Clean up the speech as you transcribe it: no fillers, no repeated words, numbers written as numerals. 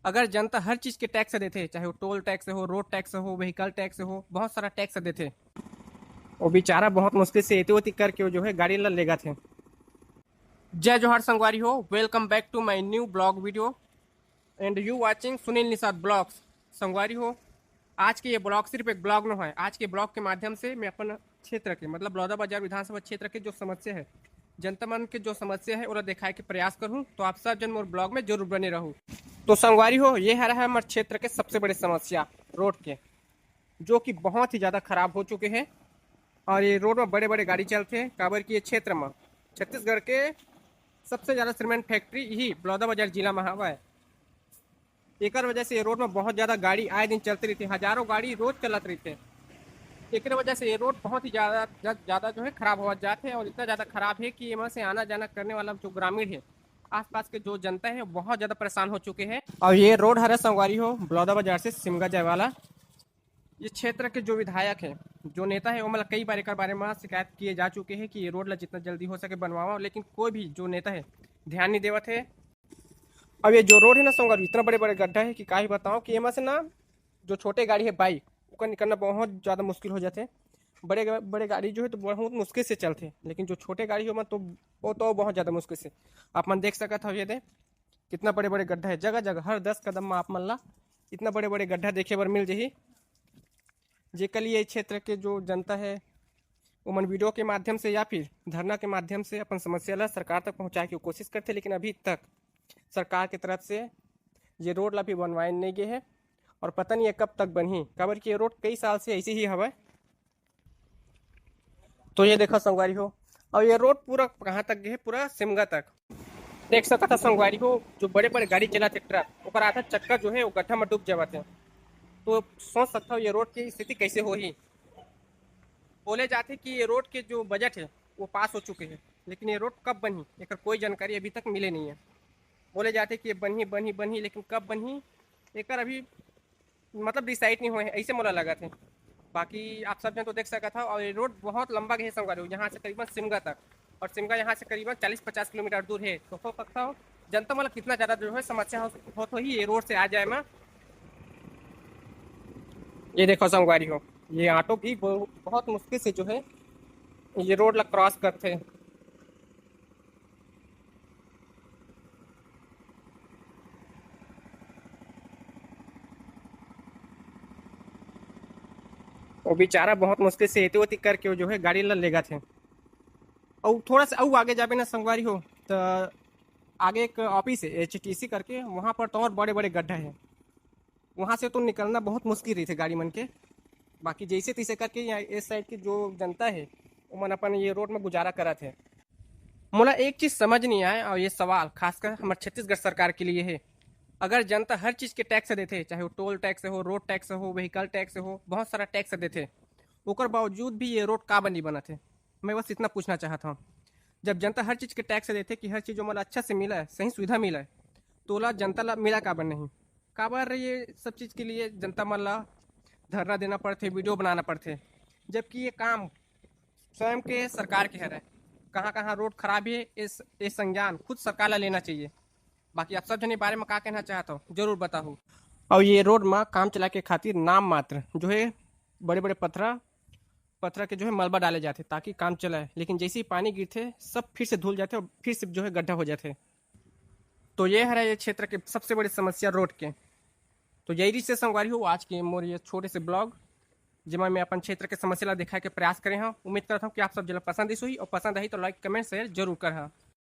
अगर जनता हर चीज़ के टैक्स देते, चाहे वो टोल टैक्स हो, रोड टैक्स हो, व्हीकल टैक्स हो, बहुत सारा टैक्स देते, वो बेचारा बहुत मुश्किल से एती ओती करके वो जो है गाड़ी ला लेगा थे। जय जोहार संगवारी हो, welcome back to my new blog video and you watching Sunil Nishad blogs. संगवारी हो, आज के ये ब्लॉग सिर्फ एक ब्लॉग न है। आज के ब्लॉग के माध्यम से मैं अपन क्षेत्र के मतलब बलौदाबाजार विधानसभा क्षेत्र के जो समस्या है, जनता मन के जो समस्या है वो दिखाए के प्रयास करूँ, तो आप सब जन मोर ब्लॉग में जरूर बने रहूँ। तो संगवारी हो, ये है हमारे क्षेत्र के सबसे बड़े समस्या रोड के, जो कि बहुत ही ज़्यादा खराब हो चुके हैं। और ये रोड में बड़े बड़े गाड़ी चलते हैं, काबर की ये क्षेत्र में छत्तीसगढ़ के सबसे ज़्यादा सीमेंट फैक्ट्री यही बलौदाबाजार जिला में हवा है। एक वजह से ये रोड में बहुत ज़्यादा गाड़ी आए दिन चलती रहती है, हजारों गाड़ी रोज चलत रहते हैं। एक वजह से ये रोड बहुत ही ज़्यादा जो है खराब हो जाते हैं, और इतना ज़्यादा खराब है कि यहाँ से आना जाना करने वाला जो ग्रामीण है, आसपास के जो जनता है, बहुत ज़्यादा परेशान हो चुके हैं। और ये रोड हरे संगवारी हो, बलौदाबाजार से सिमगा जाए वाला, ये क्षेत्र के जो विधायक हैं, जो नेता है, वो मतलब कई बार एक बारे में शिकायत किए जा चुके हैं कि ये रोड ला जितना जल्दी हो सके बनवाओ, लेकिन कोई भी जो नेता है ध्यान नहीं देवत है। अब ये जो रोड है ना संगवारी, इतना बड़े बड़े गड्ढा है कि का ही बताओ कि यहाँ से ना जो छोटे गाड़ी है बाइक, उसका निकलना बहुत ज़्यादा मुश्किल हो जाते। बड़े बड़े गाड़ी जो है तो बहुत मुश्किल से चलते, लेकिन जो छोटे गाड़ी हो तो वो तो बहुत ज़्यादा मुश्किल से। आप मन देख सकत हो, ये दे कितना बड़े बड़े गड्ढा है, जगह जगह हर 10 कदम में आप मन ला इतना बड़े बड़े गड्ढा देखे बर मिल जाही। जेकर लिए क्षेत्र के जो जनता है वो मन वीडियो के माध्यम से या फिर धरना के माध्यम से अपन समस्या ला सरकार तक पहुँचाए की कोशिश करते, लेकिन अभी तक सरकार की तरफ से ये रोड ला भी बनवाए नहीं गए है, और पता नहीं है कब तक बनी, काबर कि ये रोड कई साल से ऐसी ही हवा। तो ये देखो संगवारी हो, और ये रोड पूरा कहाँ तक गए, पूरा सिमगा तक देख सकता था संगवारी हो। जो बड़े बड़े गाड़ी चलाते ट्रक, ओकर आधा चक्का जो है वो गड्ढा में डूब जाते। तो सोच सकता हूँ ये रोड की स्थिति कैसे हो ही। बोले जाते कि ये रोड के जो बजट है वो पास हो चुके हैं, लेकिन ये रोड कब बनी एक कोई जानकारी अभी तक मिले नहीं है। बोले जाते कि ये बनी बनी बनी, लेकिन कब बनी एक अभी मतलब डिसाइड नहीं हुए हैं, ऐसे मोला लगा थे। बाकी आप सब जन तो देख सका था। और ये रोड बहुत लंबा है संगवारी हो, यहाँ से करीबन सिमगा तक, और सिमगा यहाँ से करीबन 40-50 किलोमीटर दूर है। तो हो सकता हो जनता मतलब कितना ज़्यादा जो है समस्या हो तो ही ये रोड से आ जाए मैं। ये देखो संगवारी हो, ये ऑटो भी बहुत मुश्किल से जो है ये रोड ला क्रॉस करते हैं। वो बेचारा बहुत मुश्किल से एती ओती करके वो जो है गाड़ी ला लेगा थे। और थोड़ा सा और आगे जाबे ना संगवारी हो, तो आगे एक ऑफिस है HTC करके, वहाँ पर तो और बड़े बड़े गड्ढा है, वहाँ से तो निकलना बहुत मुश्किल रही थे गाड़ी मन के। बाकी जैसे तैसे करके यहाँ इस साइड की जो जनता है वो मन अपन ये रोड में गुजारा करा थे। मोला एक चीज़ समझ नहीं आए, और ये सवाल खासकर हमारे छत्तीसगढ़ सरकार के लिए है। अगर जनता हर चीज़ के टैक्स देते, चाहे वो टोल टैक्स हो, रोड टैक्स हो, व्हीकल टैक्स हो, बहुत सारा टैक्स देते, ओकर बावजूद भी ये रोड का बनी बना थे। मैं बस इतना पूछना चाहता हूँ, जब जनता हर चीज़ के टैक्स देते कि हर चीज़ जो मतलब अच्छा से मिला है, सही सुविधा मिला है, तो ला जनता ला मिला काबर नहीं? काबर ये सब चीज़ के लिए जनता मन ला धरना देना पड़ते, वीडियो बनाना पड़ते, जबकि ये काम स्वयं के सरकार के है। कहाँ कहाँ रोड खराब है, इस संज्ञान खुद सरकार ला लेना चाहिए। बाकी आप सब जन बारे में क्या कहना चाहता हूँ जरूर बताऊँ। और ये रोड में काम चला के खातिर नाम मात्र जो है बड़े बड़े पत्थर के जो है मलबा डाले जाते ताकि काम चलाए, लेकिन जैसे ही पानी गिरते सब फिर से धुल जाते और फिर से जो है गड्ढा हो जाते। तो ये है ये क्षेत्र के सबसे बड़ी समस्या रोड के। तो यही से संगवारी हो आज के मोर ये छोटे से ब्लॉग, जिसमें मैं अपन क्षेत्र के समस्या ला दिखाए के प्रयास करे हाँ। उम्मीद करता हूँ कि आप सब जन पसंद इस हुई, और पसंद आई तो लाइक कमेंट शेयर जरूर कर हाँ।